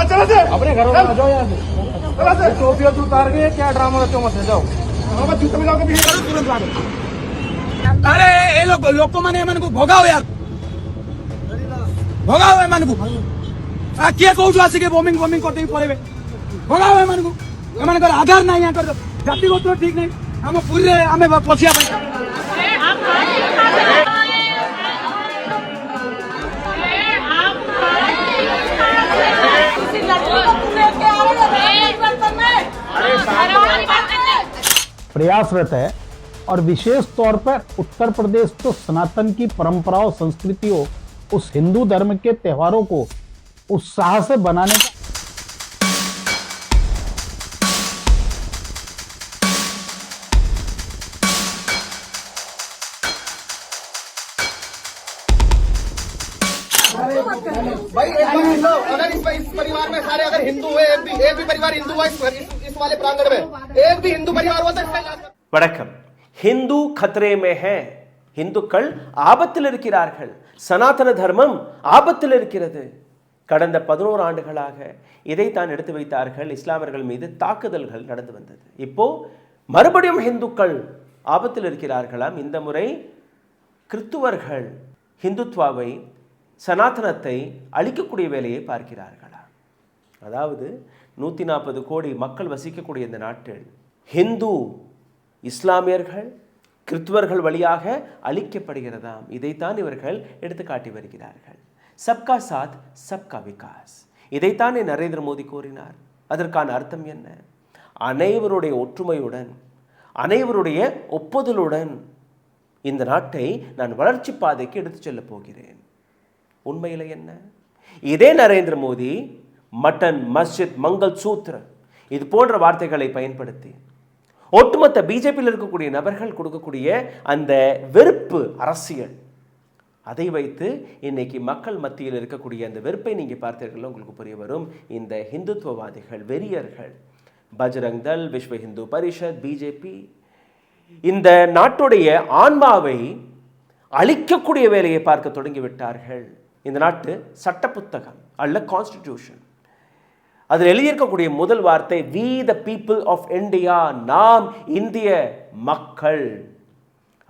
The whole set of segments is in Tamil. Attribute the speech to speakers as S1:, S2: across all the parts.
S1: अपने घरों में आ जाओ यहाँ से टोपी और उतार के क्या ड्रामा रखते हो मत जाओ जूते में जाओगे तुरंत आ अरे ये लोग को मैंने मन को भोगाओ यार भोगाओ है मन को किए कौन आसी के बॉम्बिंग करते ही पड़े भोगाओ है मन को मन कर आधार नहीं यहाँ कर जाति को तो ठीक नहीं हम पूरे हमें पछिया
S2: प्रयासरत है और विशेष तौर पर उत्तर प्रदेश तो सनातन की परंपराओं संस्कृतियों उस हिंदू धर्म के त्योहारों को उत्साह से बनाने का
S3: भाई अगर इस परिवार में सारे अगर हिंदू हुए एक भी परिवार हिंदू हुआ इस वाले प्रांगण में एक भी हिंदू परिवार हुआ तो
S4: வணக்கம். ஹிந்து खतरे में है. இந்துக்கள் ஆபத்தில் இருக்கிறார்கள். சனாதன தர்மம் ஆபத்தில் இருக்கிறது. கடந்த 11 ஆண்டுகளாக இதைத்தான் எடுத்து வைத்தார்கள். இஸ்லாமியர்கள் மீது தாக்குதல்கள் நடந்து வந்தது. இப்போ மறுபடியும் இந்துக்கள் ஆபத்தில் இருக்கிறார்களாம். இந்த முறை கிறிஸ்துவர்கள் ஹிந்துத்வாவை சனாதனத்தை அழிக்கக்கூடிய வேலையை பார்க்கிறார்களா? அதாவது 140 கோடி மக்கள் வசிக்கக்கூடிய இந்த நாட்டில் ஹிந்து இஸ்லாமியர்கள் கிறிஸ்துவர்கள் வழியாக அழிக்கப்படுகிறதாம். இதைத்தான் இவர்கள் எடுத்து காட்டி வருகிறார்கள். சப்கா சாத் சப்கா விகாஸ், இதைத்தானே நரேந்திர மோடி கூறினார். அதற்கான அர்த்தம் என்ன? அனைவருடைய ஒற்றுமையுடன் அனைவருடைய ஒப்புதலுடன் இந்த நாட்டை நான் வளர்ச்சி பாதைக்கு எடுத்துச் செல்ல போகிறேன். உண்மையில் என்ன? இதே நரேந்திர மோடி மட்டன் மஸ்ஜித் மங்கள் சூத்ர இது போன்ற வார்த்தைகளை பயன்படுத்தி ஒட்டுமொத்த பிஜேபியில் இருக்கக்கூடிய நபர்கள் கொடுக்கக்கூடிய அந்த வெறுப்பு அரசியல், அதை வைத்து இன்னைக்கு மக்கள் மத்தியில் இருக்கக்கூடிய அந்த வெறுப்பை நீங்கள் பார்த்தீர்கள், உங்களுக்கு புரிய வரும். இந்த ஹிந்துத்துவவாதிகள் வெறியர்கள் பஜ்ரங் தள், விஸ்வ இந்து பரிஷத், பிஜேபி இந்த நாட்டுடைய ஆன்மாவை அழிக்கக்கூடிய வேலையை பார்க்க தொடங்கிவிட்டார்கள். இந்த நாட்டு சட்ட புத்தகம் அல்ல கான்ஸ்டிடியூஷன், அதில் எழுதியிருக்கக்கூடிய முதல் வார்த்தை we the people of India, நாம் இந்திய மக்கள்.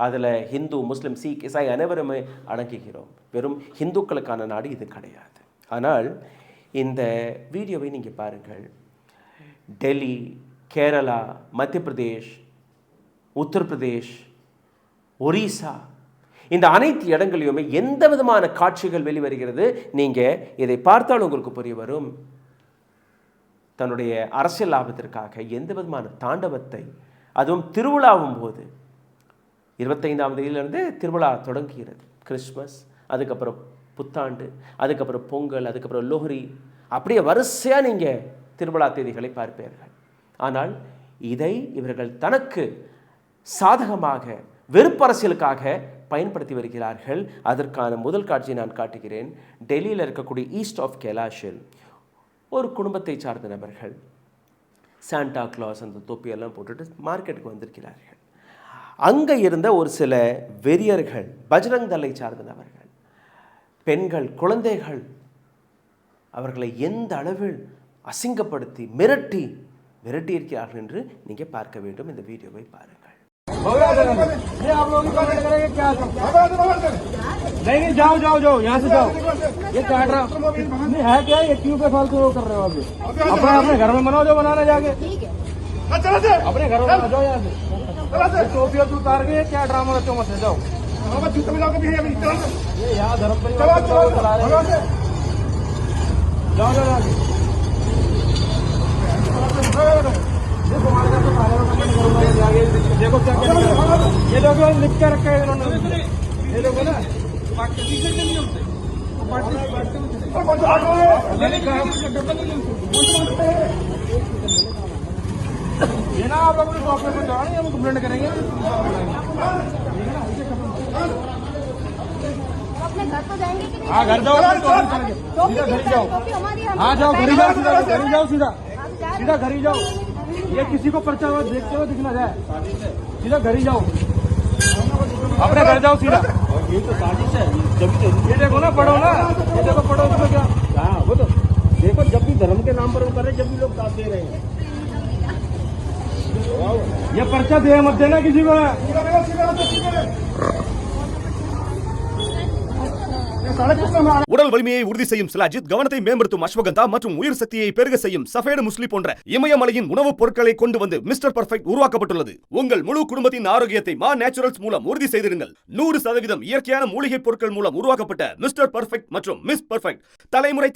S4: அதில் ஹிந்து முஸ்லிம் சீக் இசாய் அனைவருமே அடங்குகிறோம். வெறும் ஹிந்துக்களுக்கான நாடு இது கிடையாது. ஆனால் இந்த வீடியோவை நீங்கள் பாருங்கள். டெல்லி, கேரளா, மத்திய பிரதேஷ், உத்தரப்பிரதேஷ், ஒரிசா இந்த அனைத்து இடங்களிலுமே எந்த விதமான காட்சிகள் வெளிவருகிறது. நீங்கள் இதை பார்த்தால் உங்களுக்கு புரிய வரும். தன்னுடைய அரசியல் லாபத்திற்காக எந்த விதமான தாண்டவத்தை, அதுவும் திருவிழாவும் போது 25ஆம் தேதியிலிருந்து திருவிழா தொடங்குகிறது. கிறிஸ்மஸ், அதுக்கப்புறம் புத்தாண்டு, அதுக்கப்புறம் பொங்கல், அதுக்கப்புறம் லோஹரி, அப்படியே வரிசையாக நீங்கள் திருவிழா தேதிகளை பார்ப்பீர்கள். ஆனால் இதை இவர்கள் தனக்கு சாதகமாக வெறுப்பரசியலுக்காக பயன்படுத்தி வருகிறார்கள். அதற்கான முதல் காட்சியை நான் காட்டுகிறேன். டெல்லியில் இருக்கக்கூடிய ஈஸ்ட் ஆஃப் கைலாஷில் ஒரு குடும்பத்தை சார்ந்த நபர்கள் சாண்டா கிளாஸ் அந்த தொப்பியெல்லாம் போட்டுட்டு மார்க்கெட்டுக்கு வந்திருக்கிறார்கள். அங்கே இருந்த ஒரு சில வெறியர்கள், பஜ்ரங் தளை சார்ந்த நபர்கள், பெண்கள், குழந்தைகள், அவர்களை எந்த அளவில் அசிங்கப்படுத்தி மிரட்டி இருக்கிறார்கள் என்று நீங்கள் பார்க்க வேண்டும். இந்த வீடியோவை பாருங்கள்.
S1: ये आप लोग करेंगे क्या? नहीं जाओ जाओ जाओ यहाँ से जाओ. ये काट रहा नहीं है क्या? ये क्यों पे फालतू कर रहे हो? अभी अपने घर में बनाओ जो बनाना जाके अपने घरों में आ जाओ यहाँ से टोपी और उतार के क्या ड्रामा रखते हो मत जाओ जूते में जाओगे ये यहाँ धर्म परिवार चला रहे जाओ जाओ देखो क्या ये लोग लिख के रखे हैं इन्होंने. ये लोग ना ये ना आप अपने शॉप में जाओ, हम कंप्लेंट करेंगे.
S5: अपने घर तो जाएंगे कि नहीं?
S1: हाँ घर जाओ, सीधा घर जाओ. हाँ जाओ घर जाओ, सीधा घर जाओ, सीधा घर ही जाओ. ये किसी को पर्चा हुआ देखते हुए दिखना जाए, सीधा घर ही जाओ, अपने घर जाओ सीधा. ये तो साजिश है. ये देखो ना, पढ़ो ना, ये देखो पढ़ो. उसमें क्या? हाँ वो तो देखो, जब भी धर्म के नाम पर वो कर रहे, जब भी लोग साथ दे रहे हैं। ये पर्चा दे मत देना किसी को।
S6: உடல் வலிமையை உறுதி செய்யும் சிலாஜித், கவனத்தை மேம்படுத்தும் அஸ்வகந்தா மற்றும் உயிர் சக்தியை பெருக செய்யும் சஃபேடு முஸ்லி போன்ற இமயமலையின் உணவுப் பொருட்களை கொண்டு வந்து மிஸ்டர் பர்ஃபெக்ட் உருவாக்கப்பட்டுள்ளது. உங்கள் முழு குடும்பத்தின் ஆரோக்கியத்தை மா நேச்சுரல்ஸ் மூலம் உறுதி செய்திருங்கள். 100% இயற்கையான மூலிகை பொருட்கள் மூலம் உருவாக்கப்பட்ட மிஸ்டர் பர்ஃபெக்ட் மற்றும் மிஸ் பர்ஃபெக்ட்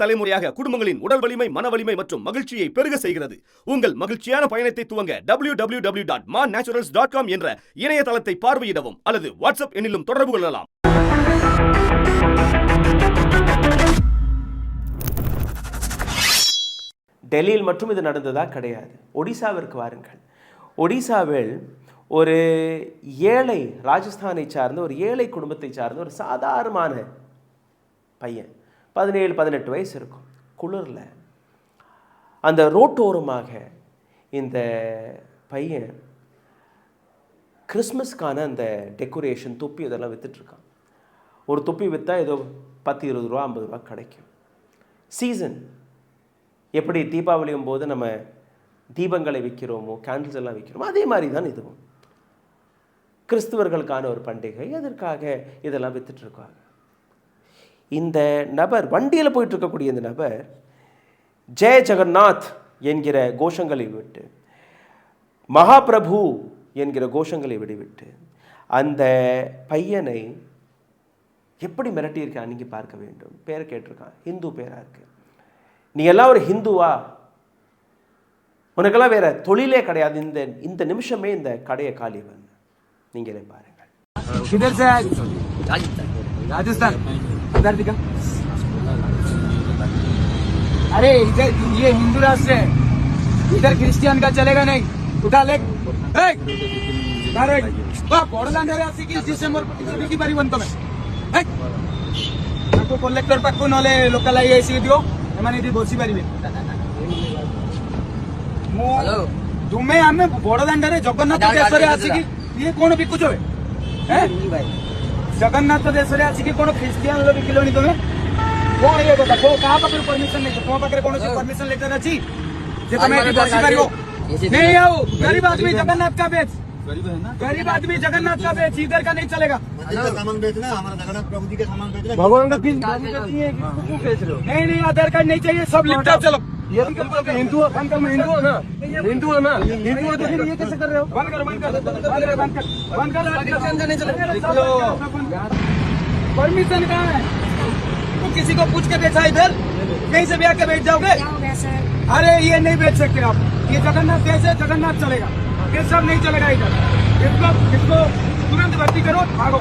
S6: தலைமுறையாக குடும்பங்களின் உடல் வலிமை, மன வலிமை மற்றும் மகிழ்ச்சியை பெருக செய்கிறது. உங்கள் மகிழ்ச்சியான பயணத்தை துவங்க www.mannaturals.com என்ற இணையதளத்தை பார்வையிடவும் அல்லது வாட்ஸ்அப் எண்ணிலும் தொடர்பு கொள்ளலாம்.
S4: டெல்லியில் மட்டும் இது நடந்ததா? கிடையாது. ஒடிசாவிற்கு வாருங்கள். ஒடிசாவில் ஒரு ஏழை, ராஜஸ்தானை சார்ந்த ஒரு ஏழை குடும்பத்தை சார்ந்த ஒரு சாதாரணமான பையன், 17-18 வயசு இருக்கும். குளிரில் அந்த ரோட்டோரமாக இந்த பையன் கிறிஸ்மஸ்க்கான அந்த டெக்கரேஷன் தொப்பி இதெல்லாம் விற்றுட்ருக்கான். ஒரு தொப்பி விற்றா ஏதோ 10-20 ரூபா 50 ரூபா கிடைக்கும். சீசன் எப்படி தீபாவளியும் போது நம்ம தீபங்களை விற்கிறோமோ, கேண்டில்ஸ் எல்லாம் விற்கிறோமோ, அதே மாதிரி தான் இதுவும். கிறிஸ்துவர்களுக்கான ஒரு பண்டிகை, அதற்காக இதெல்லாம் விற்றுட்ருக்காங்க. இந்த நபர் வண்டியில் போயிட்டு இருக்கக்கூடிய இந்த நபர் ஜெய ஜெகநாத் என்கிற கோஷங்களை விட்டு, மகாபிரபு என்கிற கோஷங்களை விடுவிட்டு அந்த பையனை எப்படி மிரட்டியிருக்கான் நீங்கள் பார்க்க வேண்டும். பேரை கேட்டிருக்கான், ஹிந்து பேராக இருக்கு. நீ எல்லாம் ஒரு ஹிந்துவா? உனக்கெல்லாம் வேற தொழிலே கிடையாது. இந்த நிமிஷமே இந்த கடையை காலி பண்ணு. நீங்களே பாருங்கள்.
S1: किधर से आए? राजस्थान। इधर दिखा। अरे इधर ये हिंदू राष्ट्र है, इधर क्रिश्चियन का चलेगा नहीं। उठा ले। बोर्डलैंड डिसेंबर की बारी बनता मैं कलेक्टर पाक ना लोकल आई दियो एम बसी पारे तुम्हें आम बड़दाण्डे जगन्नाथ देश आसिकी ये कौन बिकुच जगन्नाथ देश आसिकी कौन ख्रीस्टियान बिकिलनी तुम्हें कौन ये कथा क्या पाखे परमिशन नहीं तुम पाखे कौन परमिशन लेटर अच्छी बसी पार नहीं आओ गरीब आदमी जगन्नाथ का बेच गरीब आदमी जगन्नाथ का बेच इधर का नहीं चलेगा
S3: सामान बेचना हमारा जगन्नाथ प्रभु जी के सामान बेचना
S1: भगवान का बेच रहे हो नहीं आधार कार्ड नहीं चाहिए सब लिपटा चलो ये हिंदू हिंदू है ना हिंदू है ना हिंदू है तो फिर ये कैसे कर रहे हो बंद करो परमिशन कहाँ है तो किसी को पूछ के बेचा इधर कहीं से भी आके बेच जाओगे अरे ये नहीं बेच सकते आप ये जगन्नाथ देश है जगन्नाथ चलेगा ये सब नहीं चलेगा इधर इसको तुरंत भर्ती करो भागो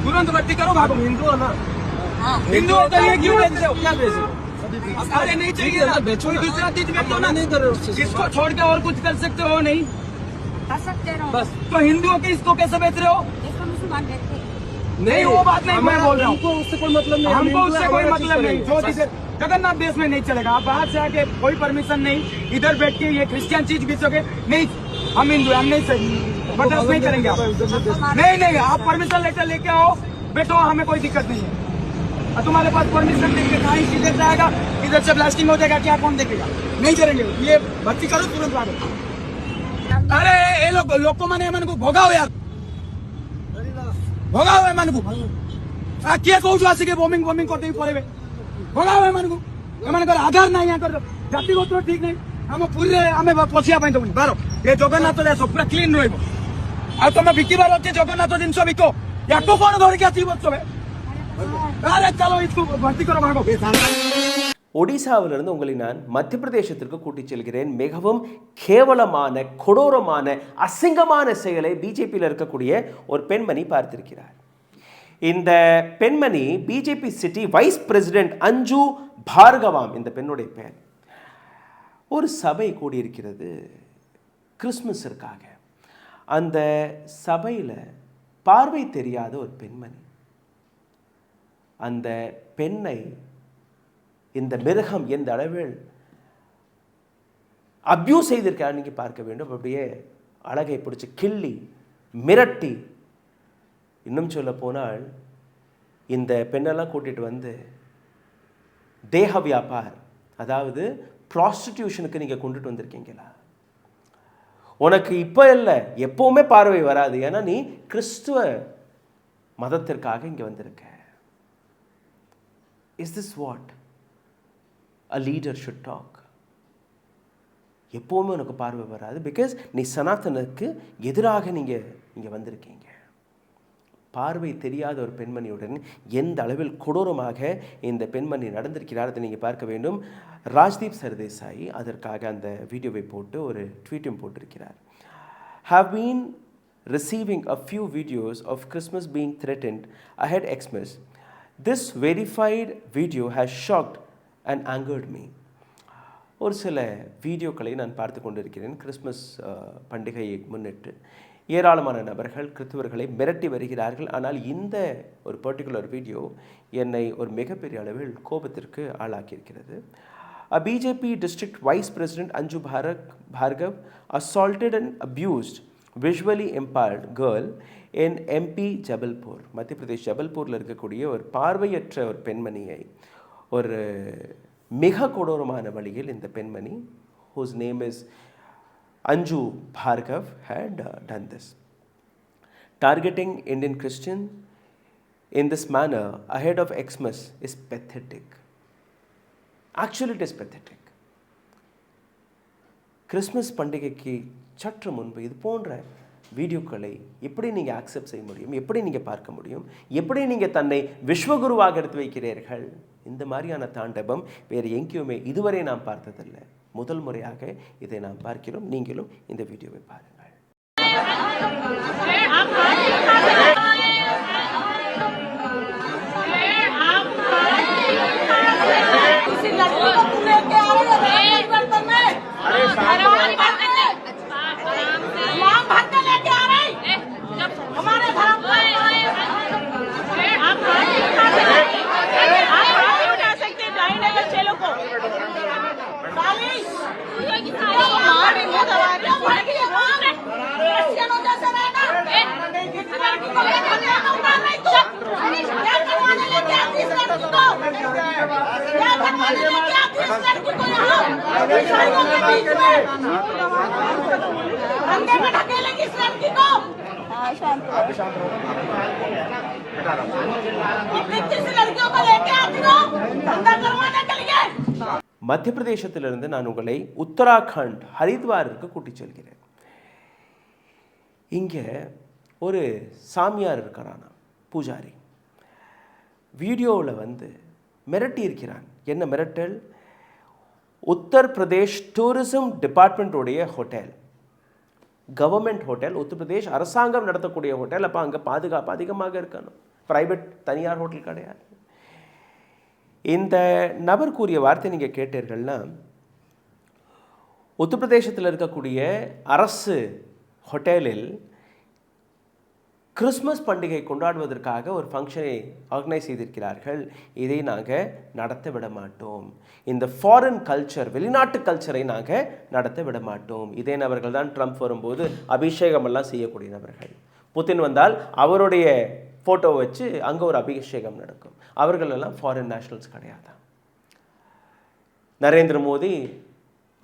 S1: तुरंत भर्ती करो भागो हिंदू है ना हिंदू होकर ये क्यों बेच रहे हो क्या बेच रहे हो अरे नहीं चाहिए कोई दूसरा चीज बेचो ना नहीं करो इसको छोड़ के और कुछ कर सकते हो नहीं
S5: कर सकते हो
S1: बस तो हिंदुओं के इसको कैसे बेच रहे हो
S5: इसको मुसलमान कहते हैं
S1: नहीं वो बात नहीं मैं बोल रहा हूँ उससे कोई मतलब नहीं हमको उससे कोई मतलब नहीं जो चीजें जगन्नाथ देश में नहीं चलेगा आप बाहर से आके कोई परमिशन नहीं इधर बैठ के ये क्रिश्चियन चीज बेचोगे नहीं हम हिंदू हम नहीं सही बर्दाश्त नहीं करेंगे आप नहीं आप परमिशन लेटर लेके आओ बेटो हमें कोई दिक्कत नहीं है तुम्हारे पास परमिशन लेके कहाँ इधर जाएगा इधर से ब्लास्टिंग हो जाएगा क्या कौन देखेगा नहीं करेंगे ये भर्ती करो तुरंत भागो अरे ये लोग को मैंने मन को भोगाओ यार भोगाओ मन को किए कौन आसिके बॉम्बिंग करते ही पड़े भोगाओ मन को आधार ना यहाँ कर जाति को ठीक नहीं हम पूरे आम पशिया पाई तो बार ये जगन्नाथ देश पूरा क्लीन रही तुम बिकबार अच्छे जगन्नाथ जिन बिक या कौन धरिक आसो अरे चलो इसको भर्ती करो भागो
S4: ஒடிசாவிலிருந்து உங்களை நான் மத்திய பிரதேசத்திற்கு கூட்டிச் செல்கிறேன். மிகவும் கேவலமான, கொடூரமான, அசிங்கமான செயலை பிஜேபியில் இருக்கக்கூடிய ஒரு பெண்மணி பார்த்திருக்கிறார். இந்த பெண்மணி பிஜேபி சிட்டி வைஸ் பிரசிடென்ட் அஞ்சு பார்கவாம் இந்த பெண்ணுடைய பெயர். ஒரு சபை கூடியிருக்கிறது கிறிஸ்துமஸிற்காக. அந்த சபையில் பார்வை தெரியாத ஒரு பெண்மணி அந்த பெண்ணை இந்த மிருகம் எந்த அளவில் அப்யூஸ் செய்திருக்காரு நீங்கள் பார்க்க வேண்டும். அப்படியே அழகை பிடிச்சி கிள்ளி மிரட்டி, இன்னும் சொல்ல போனால் இந்த பெண்ணெல்லாம் கூட்டிகிட்டு வந்து தேக வியாபார், அதாவது ப்ராஸ்டிடியூஷனுக்கு நீங்கள் கொண்டுட்டு வந்திருக்கீங்களா? உனக்கு இப்போ இல்லை, எப்போவுமே பார்வை வராது, ஏன்னா நீ கிறிஸ்துவ மதத்திற்காக இங்கே வந்திருக்க. Is this what a leader should talk? எப்போவுமே உனக்கு பார்வை வராது, பிகாஸ் நீ சனாதனுக்கு எதிராக நீங்கள் இங்கே வந்திருக்கீங்க. பார்வை தெரியாத ஒரு பெண்மணியுடன் எந்த அளவில் கொடூரமாக இந்த பெண்மணி நடந்திருக்கிறார் அதை நீங்கள் பார்க்க வேண்டும். ராஜ்தீப் சர்தேசாய் அதற்காக அந்த வீடியோவை போட்டு ஒரு ட்வீட்டும் போட்டிருக்கிறார். have been receiving a few videos of Christmas being threatened ahead Xmas. This verified video has shocked and angered me. ஒரு சில வீடியோக்களை நான் பார்த்து கொண்டிருக்கிறேன். கிறிஸ்மஸ் பண்டிகையை முன்னிட்டு ஏராளமான நபர்கள் கிறிஸ்துவர்களை மிரட்டி வருகிறார்கள். ஆனால் இந்த ஒரு பர்டிகுலர் வீடியோ என்னை ஒரு மிகப்பெரிய அளவில் கோபத்திற்கு ஆளாக்கியிருக்கிறது. A BJP district vice president Anju Bhargav assaulted and abused visually impaired girl in MP Jabalpur. மத்திய பிரதேஷ் ஜபல்பூரில் இருக்கக்கூடிய ஒரு பார்வையற்ற ஒரு பெண்மணியை ஒரு மிக கொடூரமான வழியில் இந்த பெண்மணி, whose name is Anju Bhargav, had done this. Targeting Indian Christian in this manner ahead of Xmas is pathetic. Actually, it is pathetic. Christmas பண்டிகைக்கு சற்று முன்பு இது போன்ற வீடியோக்களை எப்படி நீங்கள் ஆக்செப்ட் செய்ய முடியும்? எப்படி நீங்கள் பார்க்க முடியும்? எப்படி நீங்கள் தன்னை விஸ்வகுருவாக எடுத்து வைக்கிறீர்கள்? இந்த மாதிரியான தாண்டவம் வேறு எங்கேயுமே இதுவரை நாம் பார்த்ததில்லை. முதல் முறையாக இதை நாம் பார்க்கிறோம். நீங்களும் இந்த வீடியோவை பாருங்கள். மத்திய பிரதேசத்திலிருந்து நான் உங்களை உத்தராகண்ட் ஹரித்வாருக்கு கூட்டிச் செல்கிறேன். இங்கே ஒரு சாமியார் இருக்கிறானா, பூஜாரி, வீடியோவில் வந்து மிரட்டி இருக்கிறான். என்ன மிரட்டல்? உத்தரப்பிரதேஷ் டூரிசம் டிபார்ட்மெண்ட்டுடைய ஹோட்டல், கவர்மெண்ட் ஹோட்டல், உத்தரப்பிரதேஷ் அரசாங்கம் நடத்தக்கூடிய ஹோட்டல். அப்போ அங்கே பாதுகாப்பு அதிகமாக இருக்கணும், ப்ரைவேட் தனியார் ஹோட்டல் கிடையாது. இந்த நபர் கூறிய வார்த்தை நீங்கள் கேட்டீர்கள்னா, உத்தரப்பிரதேசத்தில் இருக்கக்கூடிய அரசு ஹோட்டலில் கிறிஸ்மஸ் பண்டிகை கொண்டாடுவதற்காக ஒரு ஃபங்க்ஷனை ஆர்கனைஸ் செய்திருக்கிறார்கள். இதை நாங்கள் நடத்த விட மாட்டோம். இந்த ஃபாரின் கல்ச்சர், வெளிநாட்டு கல்ச்சரை நாங்கள் நடத்த விட மாட்டோம். இதே நபர்கள் தான் ட்ரம்ப் வரும்போது அபிஷேகமெல்லாம் செய்யக்கூடிய நபர்கள். புதின் வந்தால் அவருடைய ஃபோட்டோ வச்சு அங்கே ஒரு அபிஷேகம் நடக்கும். அவர்களெல்லாம் ஃபாரின் நேஷனல்ஸ் கிடையாது. நரேந்திர மோடி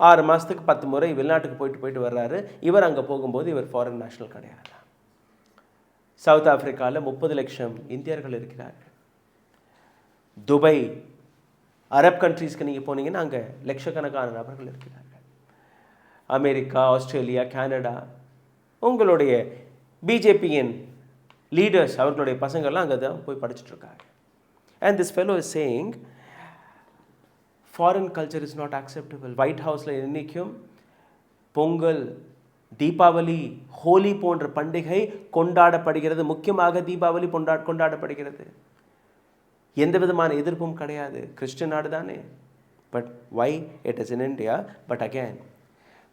S4: 6 மாதத்துக்கு 10 முறை வெளிநாட்டுக்கு போயிட்டு வர்றாரு. இவர் அங்கே போகும்போது இவர் ஃபாரின் நேஷனல் கிடையாது. சவுத் ஆப்பிரிக்காவில் 30 லட்சம் இந்தியர்கள் இருக்கிறார்கள். துபாய், அரப் கண்ட்ரீஸ்க்கு நீங்கள் போனீங்கன்னா அங்கே லட்சக்கணக்கான நபர்கள் இருக்கிறார்கள். அமெரிக்கா, ஆஸ்திரேலியா, கனடா, உங்களுடைய பிஜேபியின் லீடர்ஸ், அவர்களுடைய பசங்கள்லாம் அங்கே தான் போய் படிச்சுட்ருக்காங்க. And this fellow is saying foreign culture is not acceptable. White ஹவுஸில் இன்றைக்கும் பொங்கல், தீபாவளி, ஹோலி போன்ற பண்டிகை கொண்டாடப்படுகிறது. முக்கியமாக தீபாவளி கொண்டாடப்படுகிறது. எந்த விதமான எதிர்ப்பும் கிடையாது. கிறிஸ்டியன் நாடு தானே. But why it is in India? But again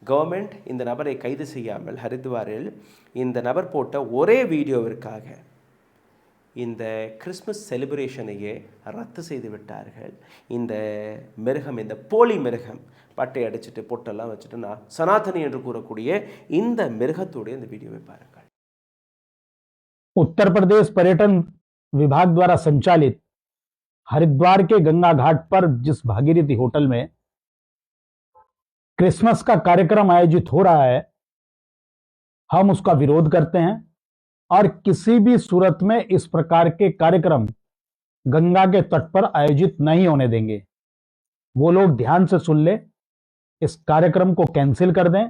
S4: government இந்த நபரை கைது செய்யாமல் ஹரித்வாரில் இந்த நபர் போட்ட ஒரே வீடியோவிற்காக இந்த கிறிஸ்மஸ் செலிப்ரேஷனையே ரத்து செய்து விட்டார்கள். இந்த மிருகம், இந்த போலி மிருகம், பட்டை அடிச்சுட்டு பொட்டெல்லாம் வச்சுட்டு நான் சனாதனி என்று கூறக்கூடிய இந்த மிருகத்துடைய இந்த வீடியோவை பாருங்கள்.
S2: उत्तर प्रदेश पर्यटन विभाग द्वारा संचालित हरिद्वार के गंगा घाट पर जिस भागीरथी होटल में क्रिसमस का कार्यक्रम आयोजित हो रहा है, हम उसका विरोध करते हैं और किसी भी सूरत में इस प्रकार के कार्यक्रम गंगा के तट पर आयोजित नहीं होने देंगे। वो लोग ध्यान से सुन ले, इस कार्यक्रम को कैंसिल कर दें,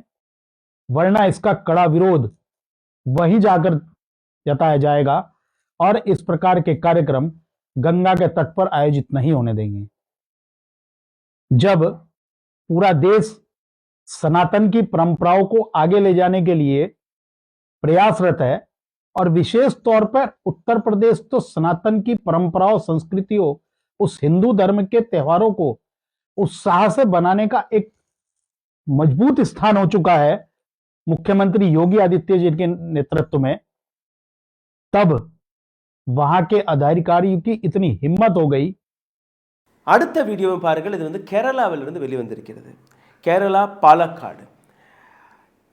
S2: वरना इसका कड़ा विरोध वहीं जाकर जताया जाएगा और इस प्रकार के कार्यक्रम गंगा के तट पर आयोजित नहीं होने देंगे। जब पूरा देश सनातन की परंपराओं को आगे ले जाने के लिए प्रयासरत है और विशेष तौर पर उत्तर प्रदेश तो सनातन की परंपराओं, संस्कृतियों, उस हिंदू धर्म के त्योहारों को उत्साह से बनाने का एक मजबूत स्थान हो चुका है मुख्यमंत्री योगी आदित्य जी के नेतृत्व में, तब वहां के अधिकारियों की इतनी हिम्मत हो गई।
S4: அடுத்த வீடியோவை பாருங்கள். இது வந்து கேரளாவிலிருந்து வெளிவந்திருக்கிறது. கேரளா பாலக்காடு.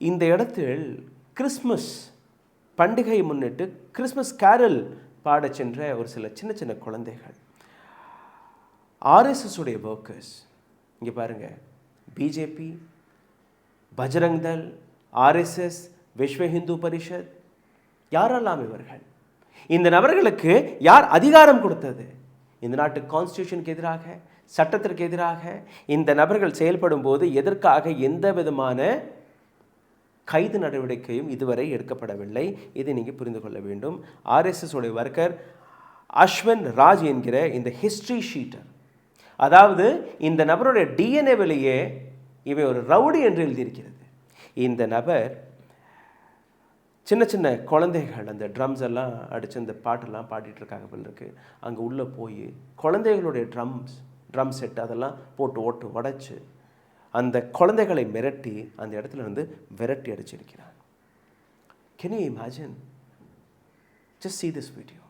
S4: இந்த இடத்தில் கிறிஸ்மஸ் பண்டிகையை முன்னிட்டு கிறிஸ்மஸ் கேரல் பாடச் சென்ற ஒரு சில சின்ன சின்ன குழந்தைகள், ஆர்எஸ்எஸ் உடைய ஒர்க்கர்ஸ். இங்கே பாருங்கள், பிஜேபி, பஜ்ரங் தள், ஆர்எஸ்எஸ், விஸ்வ ஹிந்து பரிஷத், யாரெல்லாம் இவர்கள்? இந்த நபர்களுக்கு யார் அதிகாரம் கொடுத்தது? இந்த நாட்டு கான்ஸ்டியூஷனுக்கு எதிராக, சட்டத்திற்கு எதிராக இந்த நபர்கள் செயல்படும் போது எதற்காக எந்த விதமான கைது நடவடிக்கையும் இதுவரை எடுக்கப்படவில்லை. இதை நீங்கள் புரிந்து கொள்ள வேண்டும். ஆர்எஸ்எஸ் உடைய ஒர்க்கர் அஸ்வின் ராஜ் என்கிற இந்த ஹிஸ்ட்ரி ஷீட்டர், அதாவது இந்த நபருடைய டிஎன்ஏவிலேயே இவை ஒரு ரவுடி என்று எழுதியிருக்கிறது. இந்த நபர் சின்ன சின்ன குழந்தைகள் அந்த ட்ரம்ஸ் எல்லாம் அடித்து அந்த பாட்டெல்லாம் பாடிட்டு இருக்காங்க போல இருக்கு. அங்கே உள்ளே போய் குழந்தைகளுடைய ட்ரம் செட் அதெல்லாம் போட்டு உடைச்சு அந்த குழந்தைகளை மிரட்டி அந்த இடத்துல இருந்து விரட்டி அடிச்சிருக்கிறார். Can you imagine? Just see this video.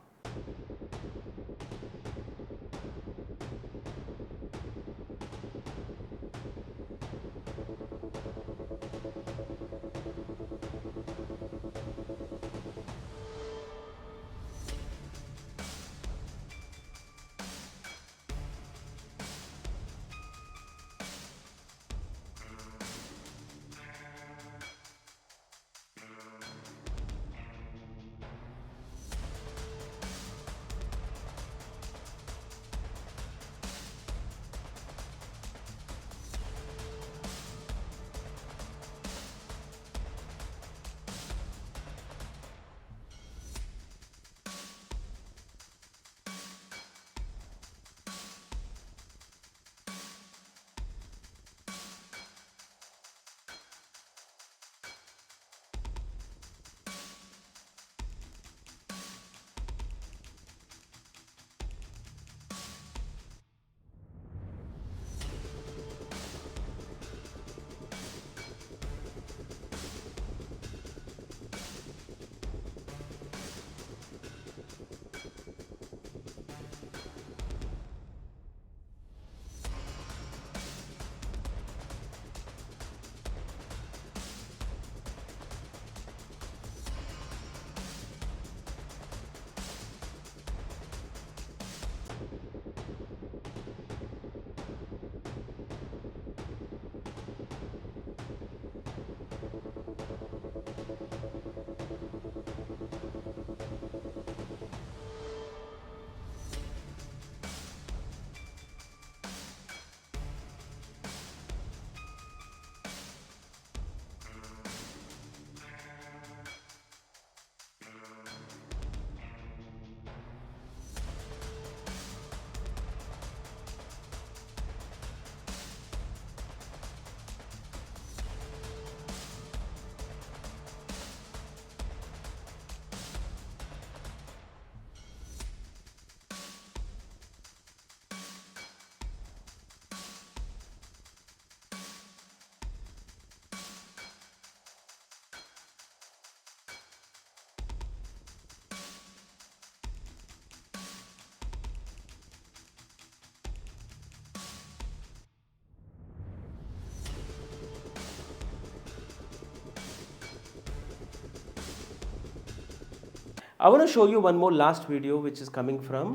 S4: I want to show you one more last video which is coming from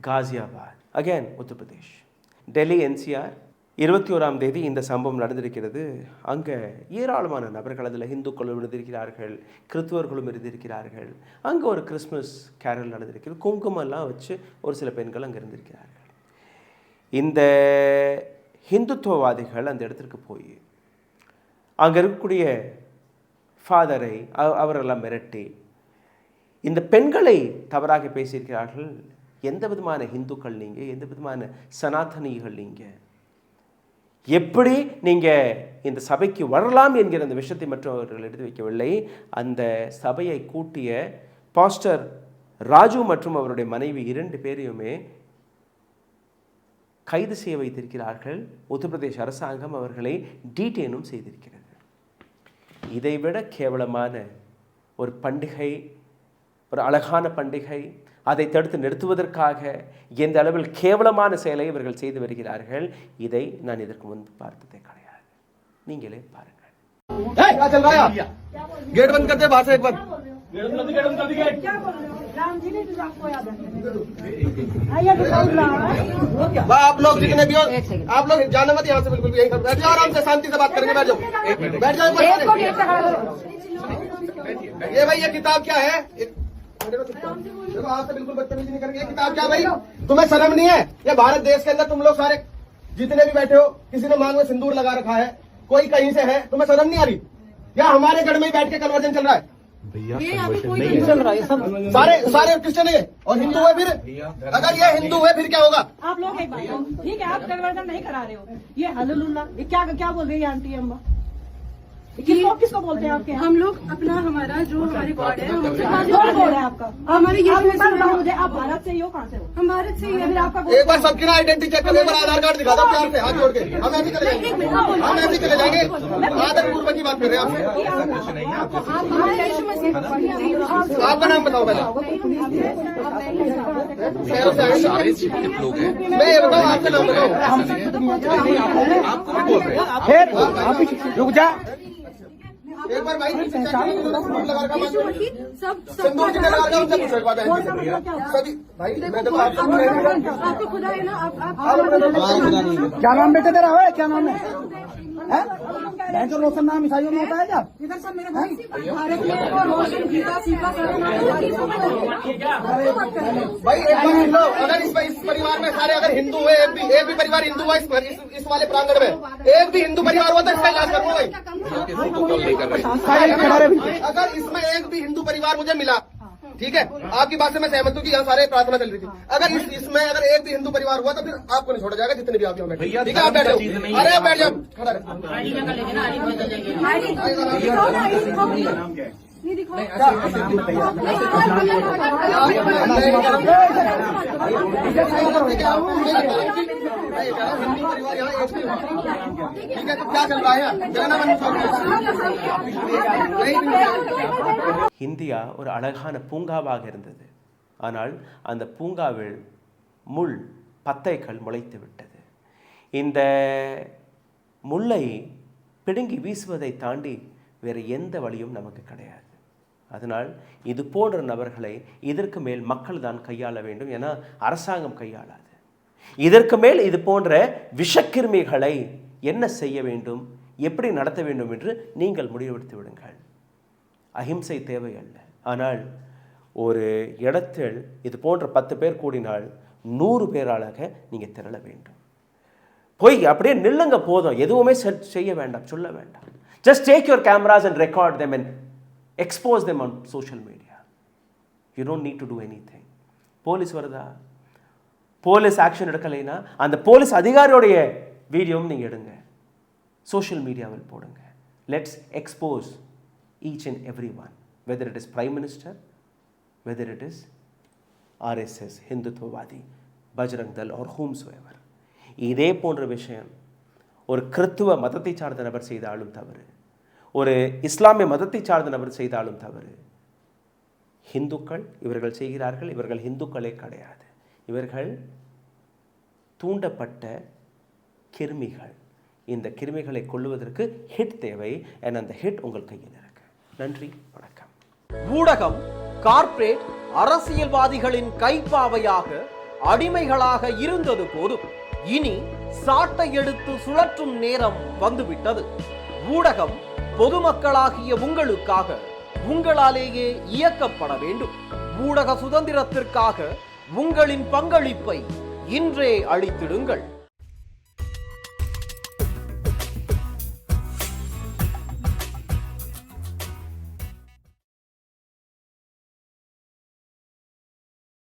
S4: Ghaziabad, again Uttar Pradesh. Delhi NCR, 21ஆம் தேதி இந்த சம்பவம் நடந்திருக்கிறது. அங்கே ஏராளமான நபர்கள், அதில் இந்துக்களும் இருந்திருக்கிறார்கள், கிறிஸ்துவர்களும் இருந்திருக்கிறார்கள். அங்கே ஒரு கிறிஸ்மஸ் கேரல் நடந்திருக்கிறது. குங்குமம்லாம் வச்சு ஒரு சில பெண்கள் அங்கே இருந்திருக்கிறார்கள். இந்த ஹிந்துத்துவவாதிகள் அந்த இடத்திற்கு போய் அங்கே இருக்கக்கூடிய ஃபாதரை அவரெல்லாம் மிரட்டி இந்த பெண்களை தவறாக பேசியிருக்கிறார்கள். எந்த விதமான இந்துக்கள் நீங்கள், எந்த விதமான சனாதனிகள் நீங்கள், எப்படி நீங்கள் இந்த சபைக்கு வரலாம் என்கிற அந்த விஷயத்தை மற்றவர்கள் எடுத்து வைக்கவில்லை. அந்த சபையை கூட்டிய பாஸ்டர் ராஜு மற்றும் அவருடைய மனைவி 2 பேரையுமே கைது செய்ய வைத்திருக்கிறார்கள். உத்தரப்பிரதேச அரசாங்கம் அவர்களை டீட்டெயினும் செய்திருக்கிறது. இதைவிட கேவலமான ஒரு பண்டிகை, ஒரு அழகான பண்டிகை, அதை தடுத்து நிறுத்துவதற்காக எந்த அளவில் கேவலமான செயலை இவர்கள் செய்து வருகிறார்கள், இதை நான் இதற்கு முன்பு பார்த்ததே கிடையாது. நீங்களே பாருங்கள்.
S3: क्या चल रहा है? गेट बंद करते बाहर से एक बार।
S5: राम जी ने जो आपको याद
S3: आप लोग जितने भी हो, आप लोग जाना मत यहाँ से, बिल्कुल भी यहीं बैठ जाओ, आराम से शांति से बात करेंगे। बैठ जाओ, बैठ जाओ। ये भाई ये किताब क्या है? देखो आप से बिल्कुल बदतमीजी नहीं करेंगे। ये किताब क्या भाई? तुम्हें शर्म नहीं है? ये भारत देश के अंदर तुम लोग सारे जितने भी बैठे हो, किसी ने मांग में सिंदूर लगा रखा है, कोई कहीं से है, तुम्हें शर्म नहीं आ रही? या हमारे गढ़ में ही बैठ के कन्वर्जन चल रहा है? सारे क्रिश्चियन है और हिंदू है। फिर अगर ये हिंदू है फिर क्या होगा?
S7: आप लोग एक बात, ठीक है, आप कन्वर्जन नहीं करा रहे हो। ये हल्लुल्लाह, ये क्या बोल रही है आंटी अम्मा? किसको बोलते हैं आपके?
S8: हम लोग अपना हमारा जो हमारे गॉड है,
S7: कौन बोल है आपका?
S8: हमारे ये
S7: मुझे आप भारत से ही हो, कहाँ से हो?
S8: हम भारत से ही हैं।
S7: आपका
S3: एक बार सबकी ना आइडेंटिटी चेक करो, एक बार आधार कार्ड दिखा दो प्यार से, हाथ जोड़ के। हम ऐसे चले जाएंगे, हम ऐसे चले जाएंगे। आदर पूर्व की बात कर रहे हैं आपसे। आपका नाम बताओ पहले। शहरों से आए मैं ये बताओ, आपका नाम बताओ।
S1: रुक जा।
S3: एक बार भाई
S8: सब
S3: सिंदूर जितने लगा रहे हैं उनसे पूछो एक बार सभी भाई। मैं तो
S8: आपको खुदा है ना, आप
S1: क्या नाम बेटे तेरा है? क्या नाम है? बैंक का रोशन नाम ईसाइयों में होता है क्या?
S8: इधर सब मेरे भाई भारत में रोशन गीता सीता
S3: भाई एक बात सुन लो, अगर इस परिवार में सारे अगर हिंदू है, एक भी परिवार हिंदू है इस वाले प्रांगण में, एक भी हिंदू परिवार हुआ तो इसका इलाज करूंगा भाई। अगर इसमें एक भी हिंदू परिवार मुझे मिला, ठीक है, आपकी बात से मैं सहमत हूँ कि यहाँ सारे प्रार्थना चल रही थी। अगर इसमें अगर एक भी हिंदू परिवार हुआ तो फिर आपको नहीं छोड़ा जाएगा, जितने भी आप यहाँ बैठे। ठीक है, आप बैठ जाओ। अरे आप बैठ जाओ, खड़ा रहे। ठीक है, तो क्या चल रहा है?
S4: இந்தியா ஒரு அழகான பூங்காவாக இருந்தது. ஆனால் அந்த பூங்காவில் முள் பத்தைகள் முளைத்து விட்டது. இந்த முல்லை பிடுங்கி வீசுவதை தாண்டி வேறு எந்த வழியும் நமக்கு கிடையாது. அதனால் இது போன்ற நபர்களை இதற்கு மேல் மக்கள் தான் கையாள வேண்டும், என அரசாங்கம் கையாளாது. இதற்கு மேல் இது போன்ற விஷக்கிருமிகளை என்ன செய்ய வேண்டும், எப்படி நடத்த வேண்டும் என்று நீங்கள் முடிவெடுத்து விடுங்கள். அஹிம்சை தேவையல்ல. ஆனால் ஒரு இடத்தில் இது போன்ற 10 பேர் கூடினால் 100 பேராளாக நீங்கள் திரள வேண்டும். போய் அப்படியே நில்லுங்க, போதும். எதுவுமே செய்ய வேண்டாம், சொல்ல வேண்டாம். Just take your cameras and record them and expose them on social media. You don't need to do anything. Police வருதா, போலீஸ் ஆக்ஷன் எடுக்கலைன்னா அந்த போலீஸ் அதிகாரியோடைய வீடியோவும் நீங்கள் எடுங்க, சோஷியல் மீடியாவில் போடுங்க. Let's expose each and everyone, whether it is Prime Minister, whether it is RSS, Hindutvavadi, Bajrang Dal or whomsoever. இதே போன்ற விஷயம் ஒரு கிறித்துவ மதத்தை சார்ந்த நபர் செய்தாலும் தவறு, ஒரு இஸ்லாமிய மதத்தை சார்ந்த நபர் செய்தாலும் தவறு. ஹிந்துக்கள் இவர்கள் செய்கிறார்கள், இவர்கள் ஹிந்துக்களே கிடையாது, இவர்கள் தூண்டப்பட்ட கிருமிகள். இந்த கிருமிகளை கொல்லுவதற்கு ஹிட் தேவை. and அந்த ஹிட் உங்கள் கையில் இருக்கு. நன்றி, வணக்கம்.
S9: ஊடகம் கார்ப்பரேட் அரசியல்வாதிகளின் கைப்பாவையாக அடிமைகளாக இருந்தது போதும். இனி சாட்டை எடுத்து சுழற்றும் நேரம் வந்துவிட்டது. ஊடகம் பொதுமக்களாகிய உங்களுக்காக, உங்களாலேயே இயக்கப்பட வேண்டும். ஊடக சுதந்திரத்திற்காக உங்களின் பங்களிப்பை இன்றே அளித்திடுங்கள்.